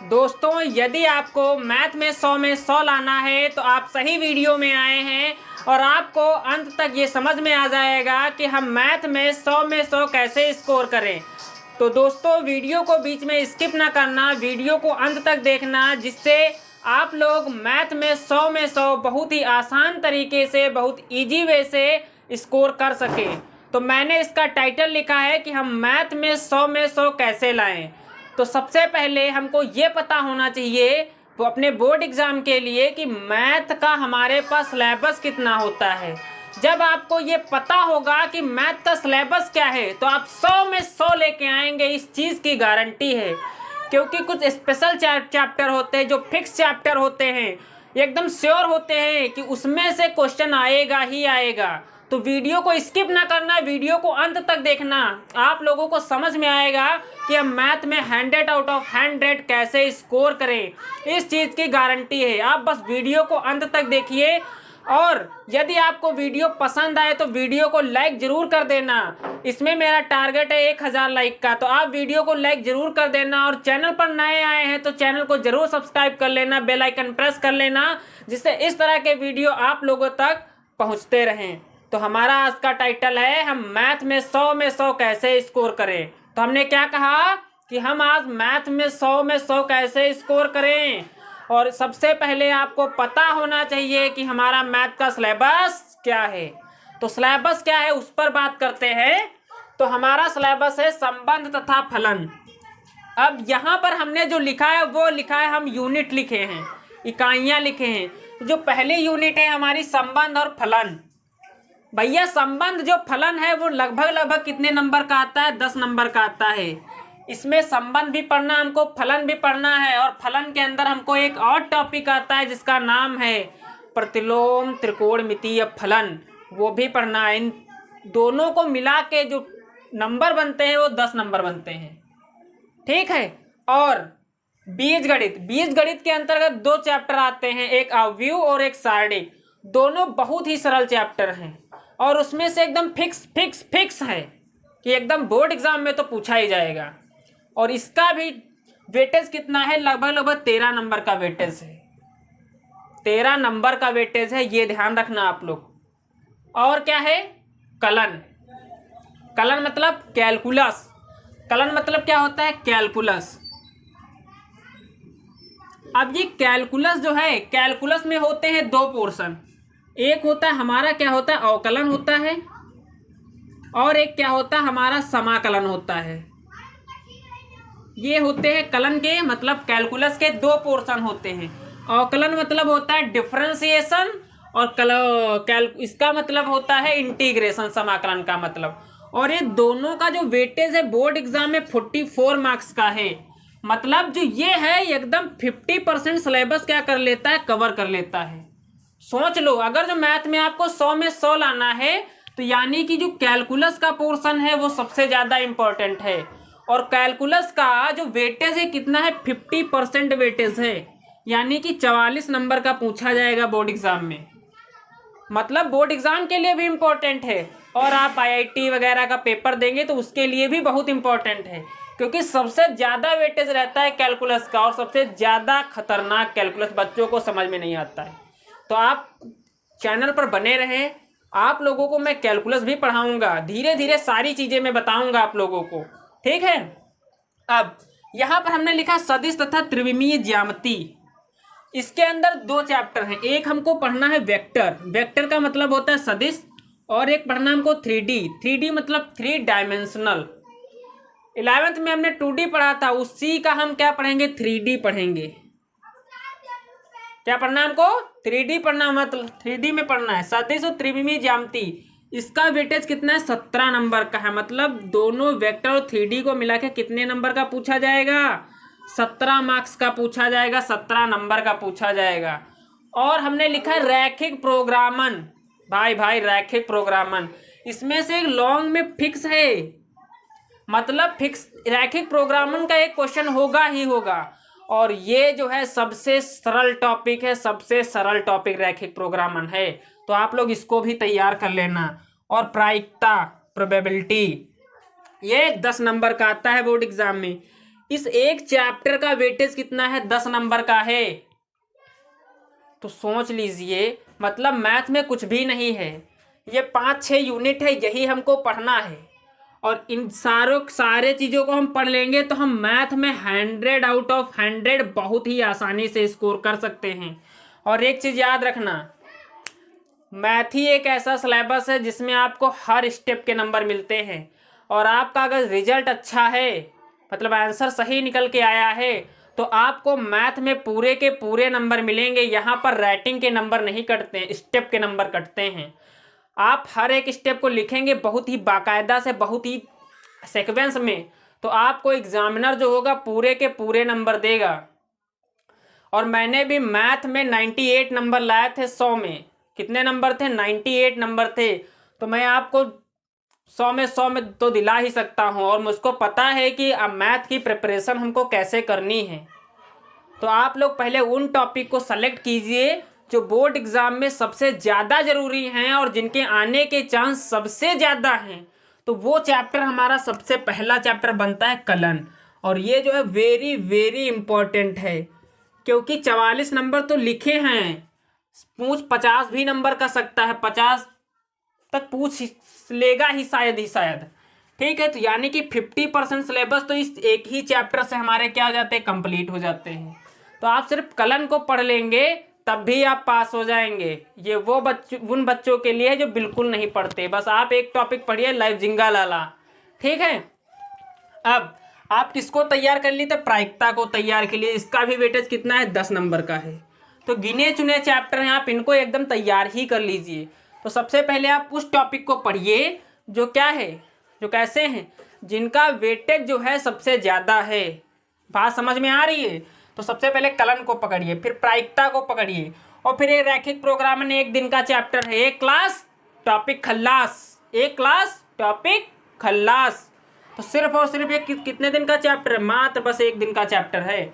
दोस्तों, यदि आपको मैथ में 100 में 100 लाना है तो आप सही वीडियो में आए हैं और आपको अंत तक ये समझ में आ जाएगा कि हम मैथ में 100 में 100 कैसे स्कोर करें। तो दोस्तों, वीडियो को बीच में स्किप ना करना, वीडियो को अंत तक देखना, जिससे आप लोग मैथ में 100 में 100 बहुत ही आसान तरीके से, बहुत ईजी वे से स्कोर कर सकें। तो मैंने इसका टाइटल लिखा है कि हम मैथ में 100 में 100 कैसे लाएं। तो सबसे पहले हमको ये पता होना चाहिए वो अपने बोर्ड एग्जाम के लिए कि मैथ का हमारे पास सिलेबस कितना होता है। जब आपको ये पता होगा कि मैथ का सिलेबस क्या है तो आप 100 में 100 लेके आएंगे, इस चीज़ की गारंटी है। क्योंकि कुछ स्पेशल चैप्टर होते हैं जो फिक्स चैप्टर होते हैं, एकदम श्योर होते हैं कि उसमें से क्वेश्चन आएगा ही आएगा। तो वीडियो को स्किप ना करना, वीडियो को अंत तक देखना, आप लोगों को समझ में आएगा कि हम मैथ में 100 आउट ऑफ 100 कैसे स्कोर करें। इस चीज़ की गारंटी है। आप बस वीडियो को अंत तक देखिए और यदि आपको वीडियो पसंद आए तो वीडियो को लाइक जरूर कर देना। इसमें मेरा टारगेट है 1000 लाइक का, तो आप वीडियो को लाइक जरूर कर देना। और चैनल पर नए आए हैं तो चैनल को जरूर सब्सक्राइब कर लेना, बेल आइकन प्रेस कर लेना, जिससे इस तरह के वीडियो आप लोगों तक पहुंचते रहें। तो हमारा आज का टाइटल है हम मैथ में 100 में 100 कैसे स्कोर करें। तो हमने क्या कहा कि हम आज मैथ में 100 में 100 कैसे स्कोर करें। और सबसे पहले आपको पता होना चाहिए कि हमारा मैथ का सिलेबस क्या है। तो सिलेबस क्या है उस पर बात करते हैं। तो हमारा सिलेबस है संबंध तथा फलन। अब यहाँ पर हमने जो लिखा है वो लिखा है, हम यूनिट लिखे हैं, इकाइयाँ लिखे हैं। जो पहली यूनिट है हमारी संबंध और फलन। भैया संबंध जो फलन है वो लगभग कितने नंबर का आता है? 10 नंबर का आता है। इसमें संबंध भी पढ़ना हमको, फलन भी पढ़ना है। और फलन के अंदर हमको एक और टॉपिक आता है जिसका नाम है प्रतिलोम त्रिकोणमितीय फलन, वो भी पढ़ना है। इन दोनों को मिला के जो नंबर बनते हैं वो 10 नंबर बनते हैं, ठीक है। और बीजगणित के अंतर्गत 2 चैप्टर आते हैं, एक अवयव और एक सारणिक। दोनों बहुत ही सरल चैप्टर हैं और उसमें से एकदम फिक्स है कि एकदम बोर्ड एग्जाम में तो पूछा ही जाएगा। और इसका भी वेटेज कितना है? लगभग 13 नंबर का वेटेज है। 13 नंबर का वेटेज है, ये ध्यान रखना आप लोग। और क्या है? कलन मतलब कैलकुलस। कलन मतलब क्या होता है? कैलकुलस। अब ये कैलकुलस जो है, कैलकुलस में होते हैं 2 पोर्शन। एक होता है हमारा क्या होता है? अवकलन होता है। और एक क्या होता है? हमारा समाकलन होता है। ये होते हैं कलन के, मतलब कैलकुलस के 2 पोर्शन होते हैं। अवकलन मतलब होता है डिफरेंशिएशन और इसका मतलब होता है इंटीग्रेशन, समाकलन का मतलब। और ये दोनों का जो वेटेज है बोर्ड एग्जाम में 44 मार्क्स का है। मतलब जो ये है एकदम 50% सिलेबस क्या कर लेता है? कवर कर लेता है। सोच लो, अगर जो मैथ में आपको 100 में 100 लाना है तो यानी कि जो कैलकुलस का पोर्शन है वो सबसे ज़्यादा इम्पोर्टेंट है। और कैलकुलस का जो वेटेज है कितना है? 50% वेटेज है, यानी कि 44 नंबर का पूछा जाएगा बोर्ड एग्जाम में। मतलब बोर्ड एग्जाम के लिए भी इम्पोर्टेंट है और आप आईआईटी वगैरह का पेपर देंगे तो उसके लिए भी बहुत इम्पोर्टेंट है, क्योंकि सबसे ज़्यादा वेटेज रहता है कैलकुलस का। और सबसे ज़्यादा खतरनाक कैलकुलस बच्चों को समझ में नहीं आता है। तो आप चैनल पर बने रहें, आप लोगों को मैं कैलकुलस भी पढ़ाऊंगा, धीरे धीरे सारी चीज़ें मैं बताऊंगा आप लोगों को, ठीक है। अब यहाँ पर हमने लिखा सदिश तथा त्रिविमीय ज्यामिति। इसके अंदर 2 चैप्टर हैं। एक हमको पढ़ना है वेक्टर का मतलब होता है सदिश, और एक पढ़ना हमको 3D मतलब 3 डायमेंशनल। 11th में हमने 2D पढ़ा था, उसी का हम क्या पढ़ेंगे? 3D पढ़ेंगे। क्या पढ़ना है हमको? 3D पढ़ना, मतलब 3D में पढ़ना है सदिश और त्रिविमीय ज्यामिति। इसका वेटेज कितना है? 17 नंबर का है। मतलब दोनों वेक्टर और 3D को मिला के कितने नंबर का पूछा जाएगा? 17 मार्क्स का पूछा जाएगा, 17 नंबर का पूछा जाएगा। और हमने लिखा है रैखिक प्रोग्रामन। भाई रैखिक प्रोग्रामन, इसमें से एक लॉन्ग में फिक्स है, मतलब फिक्स रैखिक प्रोग्रामन का एक क्वेश्चन होगा ही होगा। और ये जो है सबसे सरल टॉपिक है, सबसे सरल टॉपिक रैखिक प्रोग्रामन है। तो आप लोग इसको भी तैयार कर लेना। और प्रायिकता, प्रोबेबिलिटी, ये 10 नंबर का आता है बोर्ड एग्जाम में। इस एक चैप्टर का वेटेज कितना है? 10 नंबर का है। तो सोच लीजिए, मतलब मैथ में कुछ भी नहीं है, ये 5-6 यूनिट है, यही हमको पढ़ना है। और इन सारे चीज़ों को हम पढ़ लेंगे तो हम मैथ में 100 आउट ऑफ 100 बहुत ही आसानी से स्कोर कर सकते हैं। और एक चीज़ याद रखना, मैथ ही एक ऐसा सिलेबस है जिसमें आपको हर स्टेप के नंबर मिलते हैं। और आपका अगर रिजल्ट अच्छा है, मतलब आंसर सही निकल के आया है, तो आपको मैथ में पूरे के पूरे नंबर मिलेंगे। यहाँ पर राइटिंग के नंबर नहीं कटते हैं, स्टेप के नंबर कटते हैं। आप हर एक स्टेप को लिखेंगे बहुत ही बाकायदा से, बहुत ही सीक्वेंस में, तो आपको एग्जामिनर जो होगा पूरे के पूरे नंबर देगा। और मैंने भी मैथ में 98 नंबर लाए थे 100 में। कितने नंबर थे? 98 नंबर थे। तो मैं आपको 100 में तो दिला ही सकता हूँ। और मुझको पता है कि अब मैथ की प्रिपरेशन हमको कैसे करनी है। तो आप लोग पहले उन टॉपिक को सेलेक्ट कीजिए जो बोर्ड एग्जाम में सबसे ज़्यादा ज़रूरी हैं और जिनके आने के चांस सबसे ज़्यादा हैं। तो वो चैप्टर हमारा सबसे पहला चैप्टर बनता है कलन। और ये जो है वेरी वेरी इम्पोर्टेंट है, क्योंकि 44 नंबर तो लिखे हैं। पूछ 50 भी नंबर का सकता है, 50 तक पूछ लेगा ही शायद। ठीक है, तो यानी कि 50% सिलेबस तो इस एक ही चैप्टर से हमारे क्या हो जाते हैं? कंप्लीट हो जाते हैं। तो आप सिर्फ कलन को पढ़ लेंगे तब भी आप पास हो जाएंगे। ये वो उन बच्चों के लिए जो बिल्कुल नहीं पढ़ते। बस आप एक टॉपिक पढ़िए, लाइव जिंगा लाला। ठीक है, अब आप किसको तैयार कर ली? तो प्रायिकता को तैयार के लिए। इसका भी वेटेज कितना है? 10 नंबर का है। तो गिने चुने चैप्टर हैं, आप इनको एकदम तैयार ही कर लीजिए। तो सबसे पहले आप उस टॉपिक को पढ़िए जो क्या है, जो कैसे हैं, जिनका वेटेज जो है सबसे ज़्यादा है। बात समझ में आ रही है? तो सबसे पहले कलन को पकड़िए, फिर प्रायिकता को पकड़िए, और फिर ये रैखिक प्रोग्रामन एक दिन का चैप्टर है। एक क्लास टॉपिक खल्लास, एक क्लास टॉपिक खल्लास। तो सिर्फ और सिर्फ ये कितने दिन का चैप्टर है? मात्र बस एक दिन का चैप्टर है।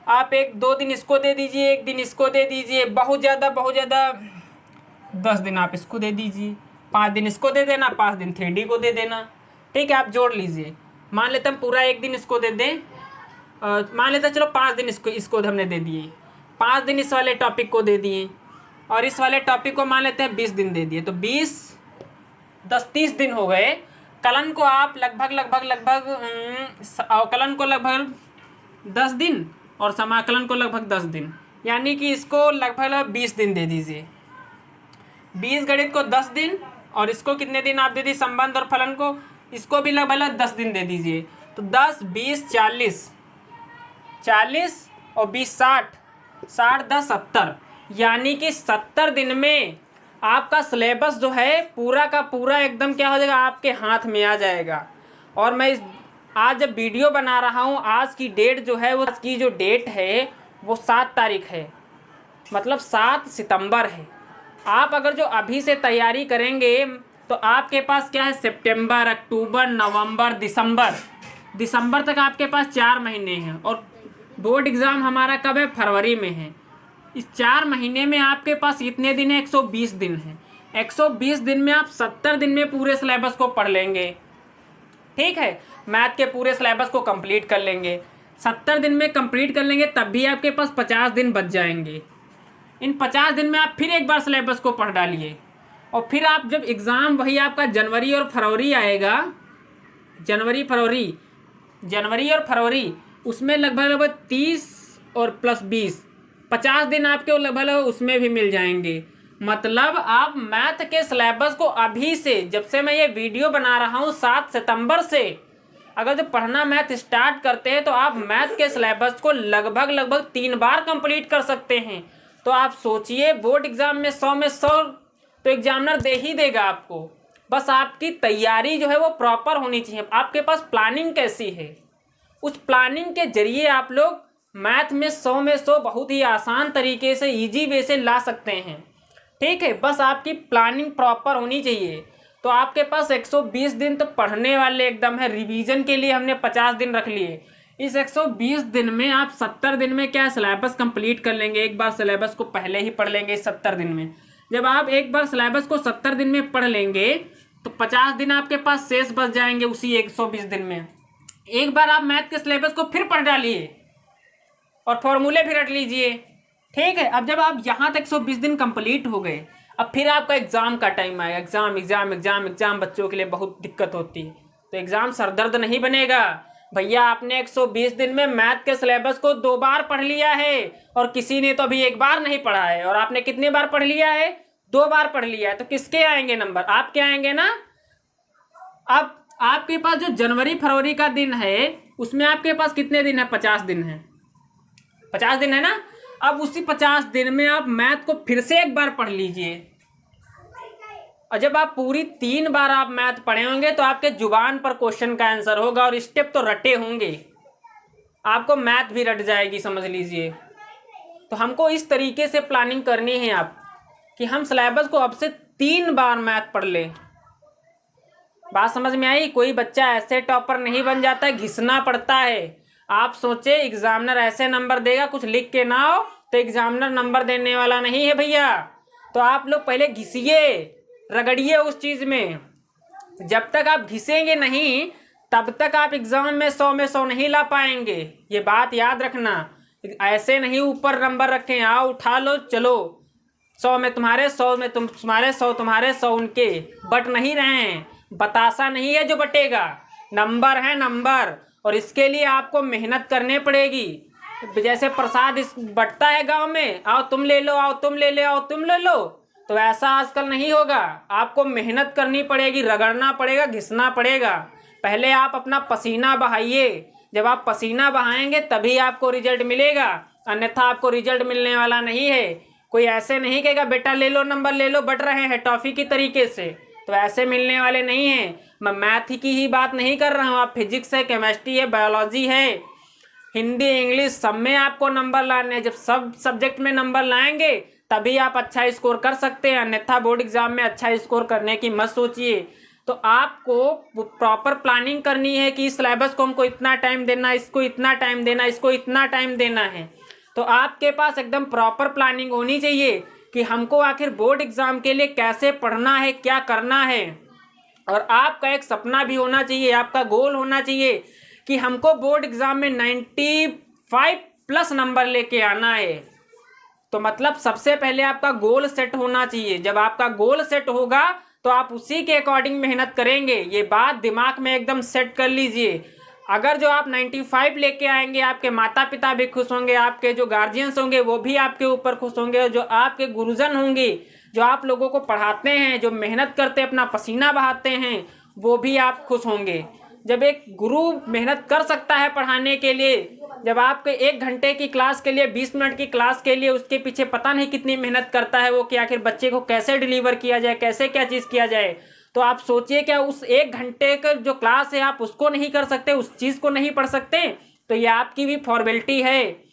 आप 1-2 दिन इसको दे दीजिए, एक दिन इसको दे दीजिए, बहुत ज़्यादा 10 दिन आप इसको दे दीजिए, 5 दिन इसको दे देना, 5 दिन 3D को दे देना। ठीक है, आप जोड़ लीजिए। मान लेते हम पूरा एक दिन इसको दे दें, मान लेते चलो 5 दिन इसको हमने दे दिए, 5 दिन इस वाले टॉपिक को दे दिए, और इस वाले टॉपिक को मान लेते हैं 20 दिन दे दिए। तो 20 10 30 दिन हो गए। कलन को आप लगभग अवकलन को लगभग 10 दिन और समाकलन को लगभग 10 दिन, यानी कि इसको लगभग 20 दिन दे दीजिए। 20 गणित को 10 दिन, और इसको कितने दिन आप दे दीजिए? संबंध और फलन को, इसको भी लगभग 10 दिन दे दीजिए। तो 10 20 40 और 20 60 60 10 70, यानी कि 70 दिन में आपका सिलेबस जो है पूरा का पूरा एकदम क्या हो जाएगा? आपके हाथ में आ जाएगा। और मैं आज जब वीडियो बना रहा हूँ, आज की डेट जो है, वो आज की जो डेट है वो 7 तारीख है, मतलब 7 सितंबर है। आप अगर जो अभी से तैयारी करेंगे तो आपके पास क्या है? सितंबर, अक्टूबर, नवंबर, दिसंबर तक आपके पास 4 महीने हैं। और बोर्ड एग्ज़ाम हमारा कब है? फरवरी में है। इस 4 महीने में आपके पास कितने दिन है? 120 दिन है। 120 दिन में आप 70 दिन में पूरे सिलेबस को पढ़ लेंगे। ठीक है, मैथ के पूरे सिलेबस को कंप्लीट कर लेंगे। 70 दिन में कंप्लीट कर लेंगे, तब भी आपके पास 50 दिन बच जाएंगे। इन 50 दिन में आप फिर एक बार सिलेबस को पढ़ डालिए, और फिर आप जब एग्ज़ाम वही आपका जनवरी और फरवरी आएगा, जनवरी और फरवरी, उसमें लगभग 30 और प्लस 20 50 दिन आपके लगभग उसमें भी मिल जाएंगे। मतलब आप मैथ के सिलेबस को अभी से, जब से मैं ये वीडियो बना रहा हूँ 7 सितंबर से, अगर जो पढ़ना मैथ स्टार्ट करते हैं तो आप मैथ के सिलेबस को लगभग 3 बार कंप्लीट कर सकते हैं। तो आप सोचिए, बोर्ड एग्जाम में 100 में 100 तो एग्जामिनर दे ही देगा आपको। बस आपकी तैयारी जो है वो प्रॉपर होनी चाहिए। आपके पास प्लानिंग कैसी है, उस प्लानिंग के जरिए आप लोग मैथ में 100 में 100 बहुत ही आसान तरीके से, इजी वे से ला सकते हैं। ठीक है, बस आपकी प्लानिंग प्रॉपर होनी चाहिए। तो आपके पास 120 दिन तो पढ़ने वाले एकदम है। रिवीजन के लिए हमने 50 दिन रख लिए। इस 120 दिन में आप 70 दिन में क्या सिलेबस कंप्लीट कर लेंगे। एक बार सिलेबस को पहले ही पढ़ लेंगे 70 दिन में। जब आप एक बार सिलेबस को 70 दिन में पढ़ लेंगे तो 50 दिन आपके पास शेष बच जाएंगे उसी 120 दिन में। एक बार आप मैथ के सिलेबस को फिर पढ़ डालिए और फॉर्मूले भी रट लीजिए। ठीक है, अब जब आप यहाँ तक 120 दिन कंप्लीट हो गए, अब फिर आपका एग्जाम का टाइम आएगा। एग्जाम एग्जाम एग्जाम एग्जाम बच्चों के लिए बहुत दिक्कत होती है। तो एग्जाम सरदर्द नहीं बनेगा भैया। आपने 120 दिन में मैथ के सिलेबस को 2 बार पढ़ लिया है और किसी ने तो अभी 1 बार नहीं पढ़ा है। और आपने कितने बार पढ़ लिया है? 2 बार पढ़ लिया है। तो किसके आएंगे नंबर? आपके आएंगे ना। अब आपके पास जो जनवरी फरवरी का दिन है उसमें आपके पास कितने दिन है? 50 दिन है। 50 दिन है ना। अब उसी 50 दिन में आप मैथ को फिर से 1 बार पढ़ लीजिए। और जब आप पूरी 3 बार आप मैथ पढ़े होंगे तो आपके जुबान पर क्वेश्चन का आंसर होगा और स्टेप तो रटे होंगे, आपको मैथ भी रट जाएगी, समझ लीजिए। तो हमको इस तरीके से प्लानिंग करनी है आप कि हम सिलेबस को अब से 3 बार मैथ पढ़ लें। बात समझ में आई? कोई बच्चा ऐसे टॉपर नहीं बन जाता है, घिसना पड़ता है। आप सोचे एग्जामिनर ऐसे नंबर देगा, कुछ लिख के ना हो तो एग्जामिनर नंबर देने वाला नहीं है भैया। तो आप लोग पहले घिसिए, रगड़िए उस चीज में। जब तक आप घिसेंगे नहीं तब तक आप एग्जाम में 100 में 100 नहीं ला पाएंगे। ये बात याद रखना। ऐसे नहीं ऊपर नंबर रखें, आओ उठा लो चलो, 100 में तुम्हारे 100 में तुम्हारे 100 तुम्हारे 100 उनके, बट नहीं रहे हैं। बतासा नहीं है जो बटेगा, नंबर है नंबर। और इसके लिए आपको मेहनत करनी पड़ेगी। जैसे प्रसाद इस बटता है गांव में, आओ तुम ले लो, आओ तुम ले लो, आओ तुम ले लो, तो ऐसा आजकल नहीं होगा। आपको मेहनत करनी पड़ेगी, रगड़ना पड़ेगा, घिसना पड़ेगा। पहले आप अपना पसीना बहाइए। जब आप पसीना बहाएंगे तभी आपको रिजल्ट मिलेगा, अन्यथा आपको रिजल्ट मिलने वाला नहीं है। कोई ऐसे नहीं कहेगा बेटा ले लो नंबर ले लो, बट रहे हैं टॉफी की तरीके से, तो ऐसे मिलने वाले नहीं हैं। मैं मैथ की ही बात नहीं कर रहा हूँ, आप फिजिक्स है, केमिस्ट्री है, बायोलॉजी है, हिंदी इंग्लिश, सब में आपको नंबर लाने हैं। जब सब सब्जेक्ट में नंबर लाएंगे तभी आप अच्छा स्कोर कर सकते हैं, अन्यथा बोर्ड एग्जाम में अच्छा स्कोर करने की मत सोचिए। तो आपको प्रॉपर प्लानिंग करनी है कि इस सिलेबस को हमको इतना टाइम देना, इसको इतना टाइम देना, इसको इतना टाइम देना है। तो आपके पास एकदम प्रॉपर प्लानिंग होनी चाहिए कि हमको आखिर बोर्ड एग्जाम के लिए कैसे पढ़ना है, क्या करना है। और आपका एक सपना भी होना चाहिए, आपका गोल होना चाहिए कि हमको बोर्ड एग्जाम में 95+ नंबर लेके आना है। तो मतलब सबसे पहले आपका गोल सेट होना चाहिए। जब आपका गोल सेट होगा तो आप उसी के अकॉर्डिंग मेहनत करेंगे। ये बात दिमाग में एकदम सेट कर लीजिए। अगर जो आप 95 लेके आएंगे, आपके माता पिता भी खुश होंगे, आपके जो गार्जियंस होंगे वो भी आपके ऊपर खुश होंगे, और जो आपके गुरुजन होंगे, जो आप लोगों को पढ़ाते हैं, जो मेहनत करते अपना पसीना बहाते हैं, वो भी आप खुश होंगे। जब एक गुरु मेहनत कर सकता है पढ़ाने के लिए, जब आपके 1 घंटे की क्लास के लिए, 20 मिनट की क्लास के लिए उसके पीछे पता नहीं कितनी मेहनत करता है वो, कि आखिर बच्चे को कैसे डिलीवर किया जाए, कैसे क्या चीज़ किया जाए। तो आप सोचिए क्या उस 1 घंटे का जो क्लास है आप उसको नहीं कर सकते, उस चीज़ को नहीं पढ़ सकते? तो ये आपकी भी फॉर्मेलिटी है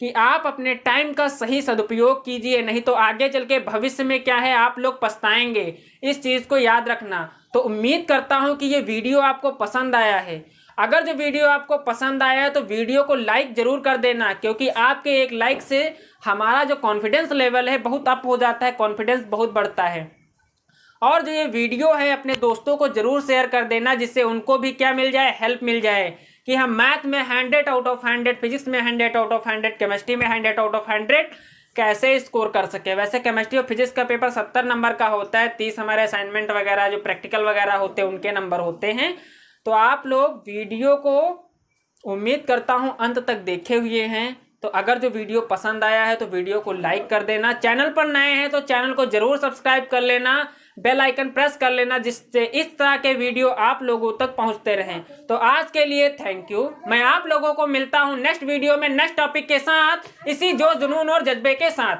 कि आप अपने टाइम का सही सदुपयोग कीजिए, नहीं तो आगे चल के भविष्य में क्या है आप लोग पछताएंगे। इस चीज़ को याद रखना। तो उम्मीद करता हूं कि ये वीडियो आपको पसंद आया है। अगर जो वीडियो आपको पसंद आया है तो वीडियो को लाइक ज़रूर कर देना, क्योंकि आपके एक लाइक से हमारा जो कॉन्फिडेंस लेवल है बहुत अप हो जाता है, कॉन्फिडेंस बहुत बढ़ता है। और जो ये वीडियो है अपने दोस्तों को ज़रूर शेयर कर देना, जिससे उनको भी क्या मिल जाए, हेल्प मिल जाए कि हम मैथ में 100/100, फिजिक्स में 100/100, केमिस्ट्री में 100/100 कैसे स्कोर कर सके। वैसे केमिस्ट्री और फिजिक्स का पेपर 70 नंबर का होता है, 30 हमारे असाइनमेंट वगैरह जो प्रैक्टिकल वगैरह होते हैं उनके नंबर होते हैं। तो आप लोग वीडियो को उम्मीद करता हूं अंत तक देखे हुए हैं। तो अगर जो वीडियो पसंद आया है तो वीडियो को लाइक कर देना, चैनल पर नए हैं तो चैनल को जरूर सब्सक्राइब कर लेना, बेल आइकन प्रेस कर लेना, जिससे इस तरह के वीडियो आप लोगों तक पहुंचते रहें। तो आज के लिए थैंक यू। मैं आप लोगों को मिलता हूं नेक्स्ट वीडियो में नेक्स्ट टॉपिक के साथ, इसी जोश जुनून और जज्बे के साथ।